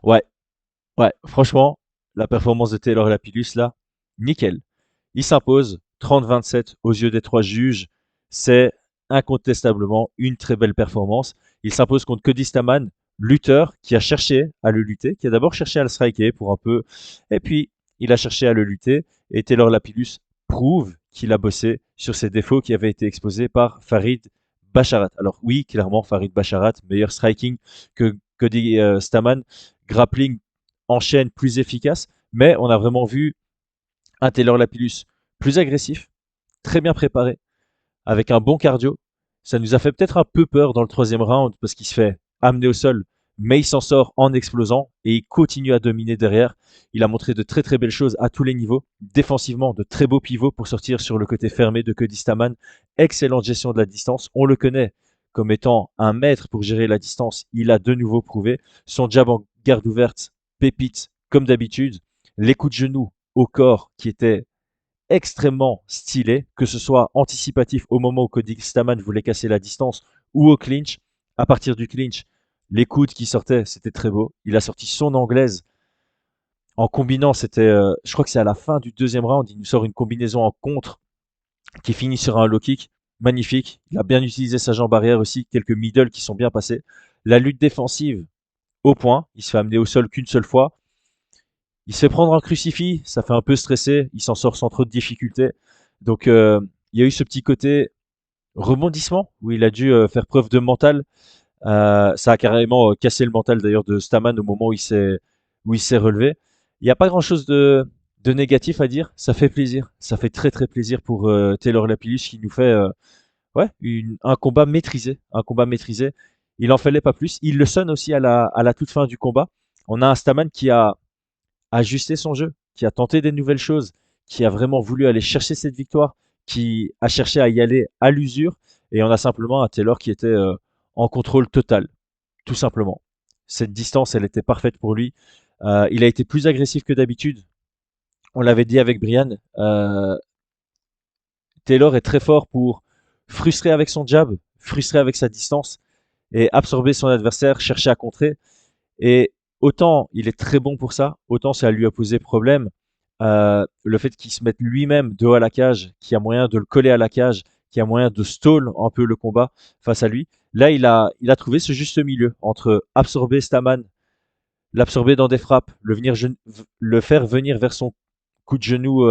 Ouais, ouais, franchement, la performance de Taylor Lapillus, là, nickel. Il s'impose 30-27 aux yeux des trois juges. C'est incontestablement une très belle performance. Il s'impose contre Cody Stamann, lutteur qui a cherché à le lutter, qui a d'abord cherché à le striker pour un peu, et puis il a cherché à le lutter. Et Taylor Lapillus prouve qu'il a bossé sur ses défauts qui avaient été exposés par Farid Basharat. Alors oui, clairement, Farid Basharat, meilleur striking que Cody Stamann, grappling en chaîne plus efficace, mais on a vraiment vu un Taylor Lapillus plus agressif, très bien préparé, avec un bon cardio. Ça nous a fait peut-être un peu peur dans le troisième round parce qu'il se fait amener au sol, mais il s'en sort en explosant et il continue à dominer derrière. Il a montré de très très belles choses à tous les niveaux. Défensivement, de très beaux pivots pour sortir sur le côté fermé de Cody Stamann. Excellente gestion de la distance. On le connaît comme étant un maître pour gérer la distance. Il a de nouveau prouvé. Son jab en garde ouverte, pépite, comme d'habitude. Les coups de genoux au corps qui étaient extrêmement stylé, que ce soit anticipatif au moment où Cody Stamann voulait casser la distance ou au clinch. À partir du clinch, les coudes qui sortaient, c'était très beau. Il a sorti son anglaise en combinant, je crois que c'est à la fin du deuxième round, il nous sort une combinaison en contre qui finit sur un low kick magnifique. Il a bien utilisé sa jambe arrière aussi, quelques middle qui sont bien passés. La lutte défensive au point, il se fait amener au sol qu'une seule fois. Il se fait prendre un crucifix, ça fait un peu stresser, il s'en sort sans trop de difficultés. Donc il y a eu ce petit côté rebondissement où il a dû faire preuve de mental. Ça a carrément cassé le mental d'ailleurs de Staman au moment où il s'est relevé. Il n'y a pas grand-chose de négatif à dire. Ça fait plaisir. Ça fait très très plaisir pour Taylor Lapillus qui nous fait ouais, un combat maîtrisé. Un combat maîtrisé. Il en fallait pas plus. Il le sonne aussi à la toute fin du combat. On a un Staman qui a ajusté son jeu, qui a tenté des nouvelles choses, qui a vraiment voulu aller chercher cette victoire, qui a cherché à y aller à l'usure. Et on a simplement un Taylor qui était en contrôle total, tout simplement. Cette distance, elle était parfaite pour lui. Il a été plus agressif que d'habitude. On l'avait dit avec Brian. Taylor est très fort pour frustrer avec son jab, frustrer avec sa distance et absorber son adversaire, chercher à contrer. Et autant il est très bon pour ça, autant ça lui a posé problème. Le fait qu'il se mette lui-même dos à la cage, qu'il y a moyen de le coller à la cage, qu'il y a moyen de stall un peu le combat face à lui. Là, il a trouvé ce juste milieu entre absorber Staman, l'absorber dans des frappes, le faire venir vers son coup de genou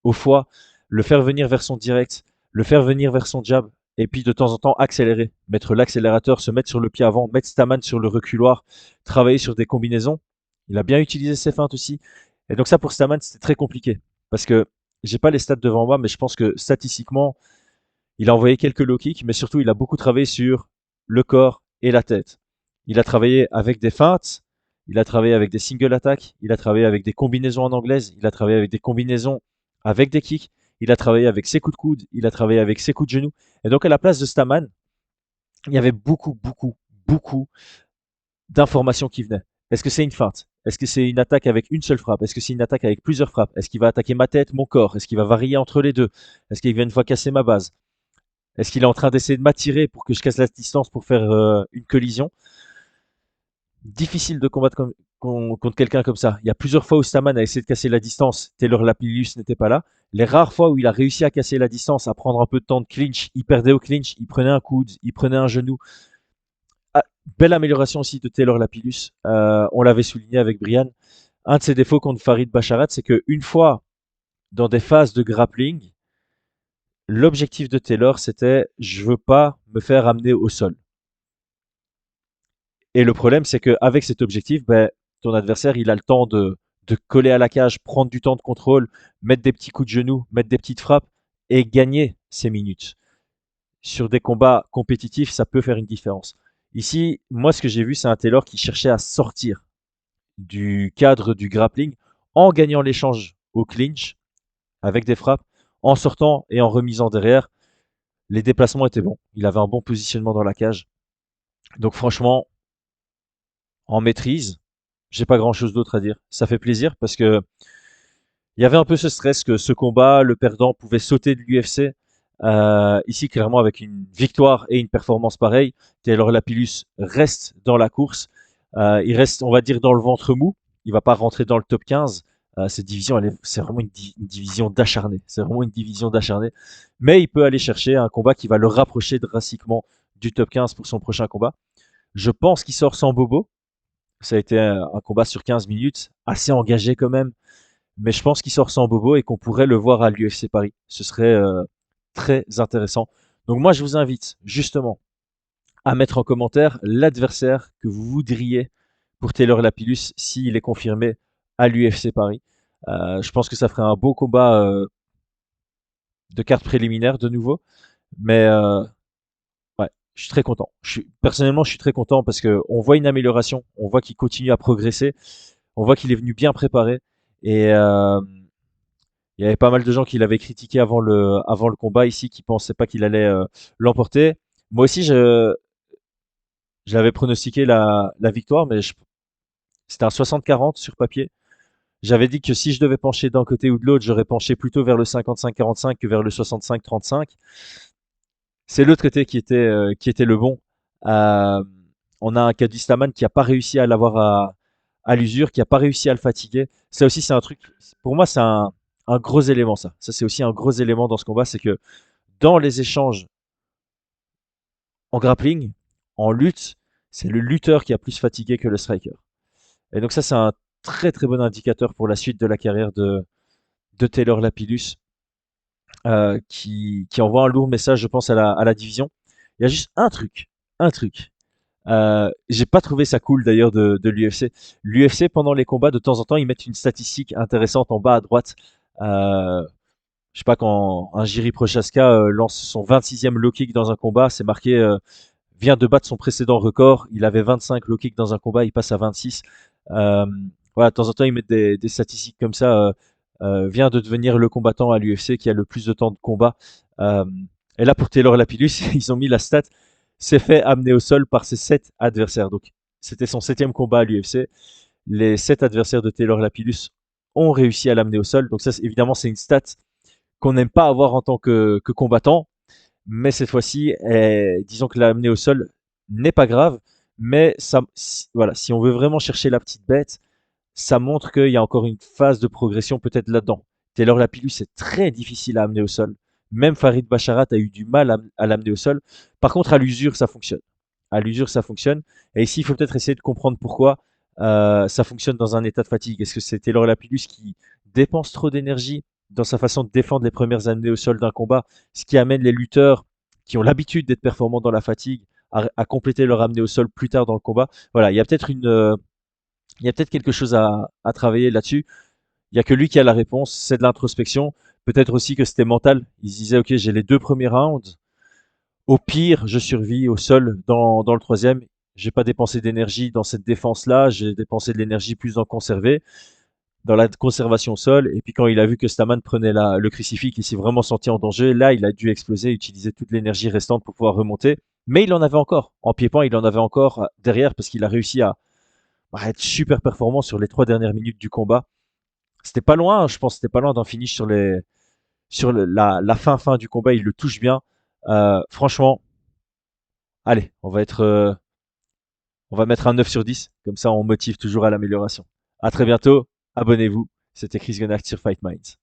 au foie, le faire venir vers son direct, le faire venir vers son jab, et puis de temps en temps accélérer, mettre l'accélérateur, se mettre sur le pied avant, mettre Staman sur le reculoir, travailler sur des combinaisons. Il a bien utilisé ses feintes aussi. Et donc ça pour Staman c'était très compliqué parce que j'ai pas les stats devant moi, mais je pense que statistiquement il a envoyé quelques low kicks, mais surtout il a beaucoup travaillé sur le corps et la tête. Il a travaillé avec des feintes, il a travaillé avec des single attacks, il a travaillé avec des combinaisons en anglaise, il a travaillé avec des combinaisons avec des kicks, il a travaillé avec ses coups de coude, il a travaillé avec ses coups de genoux. Et donc à la place de Staman, il y avait beaucoup d'informations qui venaient. Est-ce que c'est une feinte? Est-ce que c'est une attaque avec une seule frappe? Est-ce que c'est une attaque avec plusieurs frappes? Est-ce qu'il va attaquer ma tête, mon corps? Est-ce qu'il va varier entre les deux? Est-ce qu'il va une fois casser ma base? Est-ce qu'il est en train d'essayer de m'attirer pour que je casse la distance pour faire une collision? Difficile de combattre contre quelqu'un comme ça. Il y a plusieurs fois où Staman a essayé de casser la distance. Taylor Lapillus n'était pas là. Les rares fois où il a réussi à casser la distance, à prendre un peu de temps de clinch, il perdait au clinch, il prenait un coude, il prenait un genou. Ah, belle amélioration aussi de Taylor Lapillus. On l'avait souligné avec Brian. Un de ses défauts contre Farid Basharat, c'est qu'une fois dans des phases de grappling, l'objectif de Taylor, c'était je veux pas me faire amener au sol. Et le problème, c'est qu'avec cet objectif, ben, ton adversaire, il a le temps de coller à la cage, prendre du temps de contrôle, mettre des petits coups de genoux, mettre des petites frappes et gagner ses minutes. Sur des combats compétitifs, ça peut faire une différence. Ici, moi, ce que j'ai vu, c'est un Taylor qui cherchait à sortir du cadre du grappling en gagnant l'échange au clinch avec des frappes, en sortant et en remisant derrière. Les déplacements étaient bons. Il avait un bon positionnement dans la cage. Donc franchement, en maîtrise, j'ai pas grand chose d'autre à dire. Ça fait plaisir parce que il y avait un peu ce stress que ce combat, le perdant pouvait sauter de l'UFC. Ici, clairement, avec une victoire et une performance pareille, Taylor Lapillus reste dans la course. Il reste, on va dire, dans le ventre mou. Il va pas rentrer dans le top 15. Cette division, c'est vraiment une division d'acharnés. C'est vraiment une division d'acharnés. Mais il peut aller chercher un combat qui va le rapprocher drastiquement du top 15 pour son prochain combat. Je pense qu'il sort sans bobo. Ça a été un combat sur 15 minutes, assez engagé quand même. Mais je pense qu'il sort sans bobo et qu'on pourrait le voir à l'UFC Paris. Ce serait très intéressant. Donc moi, je vous invite justement à mettre en commentaire l'adversaire que vous voudriez pour Taylor Lapillus s'il est confirmé à l'UFC Paris. Je pense que ça ferait un beau combat de carte préliminaire de nouveau. Mais ouais, je suis très content. Personnellement, je suis très content parce que on voit une amélioration, on voit qu'il continue à progresser, on voit qu'il est venu bien préparé. Et il y avait pas mal de gens qui l'avaient critiqué avant le combat ici, qui pensaient pas qu'il allait l'emporter. Moi aussi, j'avais pronostiqué la victoire, mais c'était un 60-40 sur papier. J'avais dit que si je devais pencher d'un côté ou de l'autre, j'aurais penché plutôt vers le 55-45 que vers le 65-35. C'est l'autre côté qui était le bon. Euh, on a un Kadistaman qui n'a pas réussi à l'avoir à l'usure, qui n'a pas réussi à le fatiguer. Ça aussi, c'est un truc, pour moi, c'est un gros élément, ça. Ça, c'est aussi un gros élément dans ce combat, c'est que dans les échanges en grappling, en lutte, c'est le lutteur qui a plus fatigué que le striker. Et donc ça, c'est un très très bon indicateur pour la suite de la carrière de Taylor Lapillus, qui envoie un lourd message, je pense, à la division. Il y a juste un truc. J'ai pas trouvé ça cool d'ailleurs de l'UFC. L'UFC, pendant les combats, de temps en temps, ils mettent une statistique intéressante en bas à droite. Euh, je sais pas, quand un Jiri Prochaska lance son 26e low kick dans un combat, c'est marqué vient de battre son précédent record. Il avait 25 low kicks dans un combat, il passe à 26. Euh, voilà, de temps en temps, ils mettent des statistiques comme ça. Vient de devenir le combattant à l'UFC qui a le plus de temps de combat. Euh, et là, pour Taylor Lapillus, ils ont mis la stat s'est fait amener au sol par ses 7 adversaires. Donc, c'était son 7e combat à l'UFC. Les 7 adversaires de Taylor Lapillus ont réussi à l'amener au sol. Donc, ça, évidemment, c'est une stat qu'on n'aime pas avoir en tant que combattant. Mais cette fois-ci, disons que l'amener au sol n'est pas grave. Mais ça, voilà, si on veut vraiment chercher la petite bête, ça montre qu'il y a encore une phase de progression peut-être là-dedans. Taylor Lapillus, c'est très difficile à amener au sol. Même Farid Basharat a eu du mal à l'amener au sol. Par contre, à l'usure, ça fonctionne. À l'usure, ça fonctionne. Et ici, il faut peut-être essayer de comprendre pourquoi ça fonctionne dans un état de fatigue. Est-ce que c'est Taylor Lapillus qui dépense trop d'énergie dans sa façon de défendre les premières amenées au sol d'un combat, ce qui amène les lutteurs qui ont l'habitude d'être performants dans la fatigue à compléter leur amenée au sol plus tard dans le combat. Voilà, il y a peut-être quelque chose à travailler là-dessus. Il y a que lui qui a la réponse, c'est de l'introspection. Peut-être aussi que c'était mental. Il se disait, ok, j'ai les 2 premiers rounds. Au pire, je survis au sol dans le troisième. J'ai pas dépensé d'énergie dans cette défense-là. J'ai dépensé de l'énergie plus dans conserver, dans la conservation au sol. Et puis quand il a vu que Staman prenait le crucifix, il s'est vraiment senti en danger. Là, il a dû exploser, utiliser toute l'énergie restante pour pouvoir remonter. Mais il en avait encore. En pied-point, il en avait encore derrière parce qu'il a réussi à être super performant sur les 3 dernières minutes du combat. C'était pas loin, je pense, c'était pas loin d'un finish la fin du combat. Il le touche bien. Franchement, allez, on va mettre un 9 sur 10. Comme ça, on motive toujours à l'amélioration. À très bientôt. Abonnez-vous. C'était Chris Gunnacht sur Fight Minds.